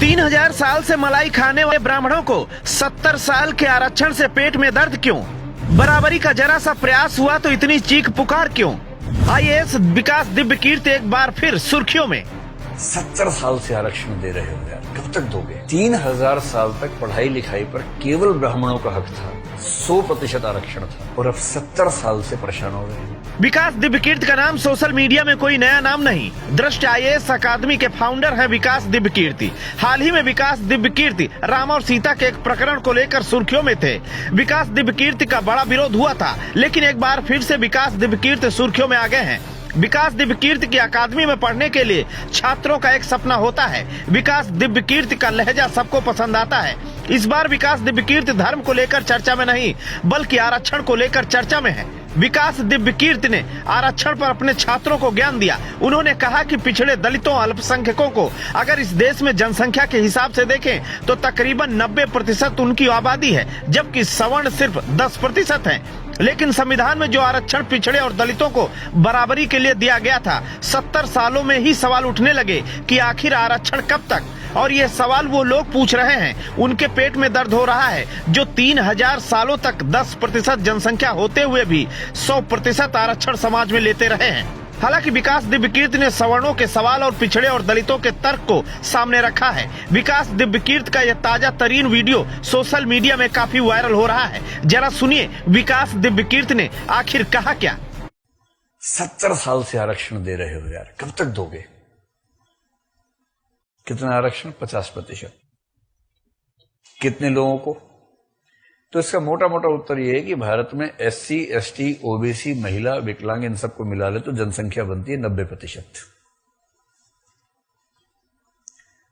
3000 साल से मलाई खाने वाले ब्राह्मणों को 70 साल के आरक्षण से पेट में दर्द क्यों? बराबरी का जरा सा प्रयास हुआ तो इतनी चीख पुकार क्यों? आईएएस विकास दिव्यकीर्ति एक बार फिर सुर्खियों में। 70 साल से आरक्षण दे रहे हो यार, कब तक दोगे? 3000 साल तक पढ़ाई लिखाई पर केवल ब्राह्मणों का हक था, 100% आरक्षण था, और अब 70 साल से परेशान हो रहे हैं। विकास दिव्यकीर्ति का नाम सोशल मीडिया में कोई नया नाम नहीं। दृष्टि आईएएस अकादमी के फाउंडर हैं विकास दिव्यकीर्ति। हाल ही में विकास दिव्यकीर्ति राम और सीता के एक प्रकरण को लेकर सुर्खियों में थे। विकास दिव्यकीर्ति का बड़ा विरोध हुआ था, लेकिन एक बार फिर से विकास दिव्यकीर्ति सुर्खियों में आ गए हैं। विकास दिव्यकीर्ति की अकादमी में पढ़ने के लिए छात्रों का एक सपना होता है। विकास दिव्यकीर्ति का लहजा सबको पसंद आता है। इस बार विकास दिव्यकीर्ति धर्म को लेकर चर्चा में नहीं, बल्कि आरक्षण को लेकर चर्चा में है। विकास दिव्यकीर्ति ने आरक्षण पर अपने छात्रों को ज्ञान दिया। उन्होंने कहा कि पिछड़े दलितों, अल्पसंख्यकों को अगर इस देश में जनसंख्या के हिसाब से देखें तो तकरीबन 90% उनकी आबादी है, जबकि सवर्ण सिर्फ 10% है। लेकिन संविधान में जो आरक्षण पिछड़े और दलितों को बराबरी के लिए दिया गया था, 70 सालों में ही सवाल उठने लगे कि आखिर आरक्षण कब तक? और ये सवाल वो लोग पूछ रहे हैं, उनके पेट में दर्द हो रहा है जो 3000 सालों तक 10% जनसंख्या होते हुए भी 100% आरक्षण समाज में लेते रहे हैं। हालांकि विकास दिव्यकीर्ति ने सवर्णों के सवाल और पिछड़े और दलितों के तर्क को सामने रखा है। विकास दिव्यकीर्ति का यह ताजा तरीन वीडियो सोशल मीडिया में काफी वायरल हो रहा है। जरा सुनिए विकास दिव्यकीर्ति ने आखिर कहा क्या। 70 साल से आरक्षण दे रहे हो यार, कब तक दोगे? कितना आरक्षण? 50%। कितने लोगों को? तो इसका मोटा मोटा उत्तर यह है कि भारत में SC, ST, OBC, महिला, विकलांग इन सबको मिला ले तो जनसंख्या बनती है 90%।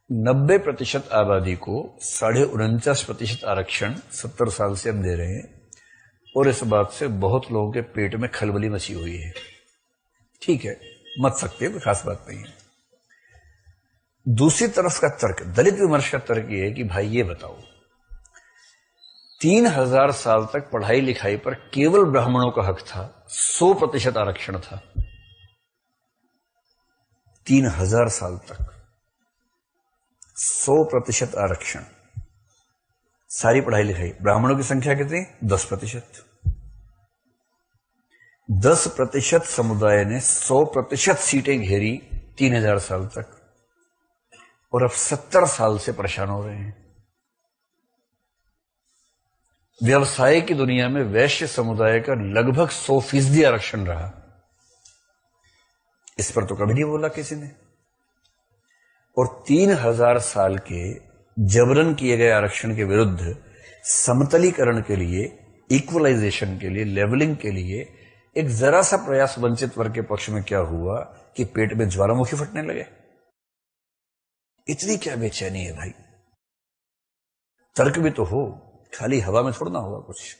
90% आबादी को 49.5% आरक्षण 70 साल से हम दे रहे हैं, और इस बात से बहुत लोगों के पेट में खलबली मची हुई है। ठीक है, मत सकते, कोई खास बात नहीं है। दूसरी तरफ का तर्क, दलित विमर्श का तर्क यह है कि भाई ये बताओ, 3000 साल तक पढ़ाई लिखाई पर केवल ब्राह्मणों का हक था, 100% आरक्षण था। 3000 साल तक 100% आरक्षण, सारी पढ़ाई लिखाई। ब्राह्मणों की संख्या कितनी? 10%। 10% समुदाय ने 100% सीटें घेरी 3000 साल तक, और अब 70 साल से परेशान हो रहे हैं। व्यवसाय की दुनिया में वैश्य समुदाय का लगभग 100% आरक्षण रहा। इस पर तो कभी नहीं बोला किसी ने। और 3000 साल के जबरन किए गए आरक्षण के विरुद्ध समतलीकरण के लिए, इक्वलाइजेशन के लिए, लेवलिंग के लिए एक जरा सा प्रयास वंचित वर्ग के पक्ष में क्या हुआ कि पेट में ज्वालामुखी फटने लगे। इतनी क्या बेचैनी है भाई? तर्क भी तो हो, खाली हवा में थोड़ा ना होगा कुछ।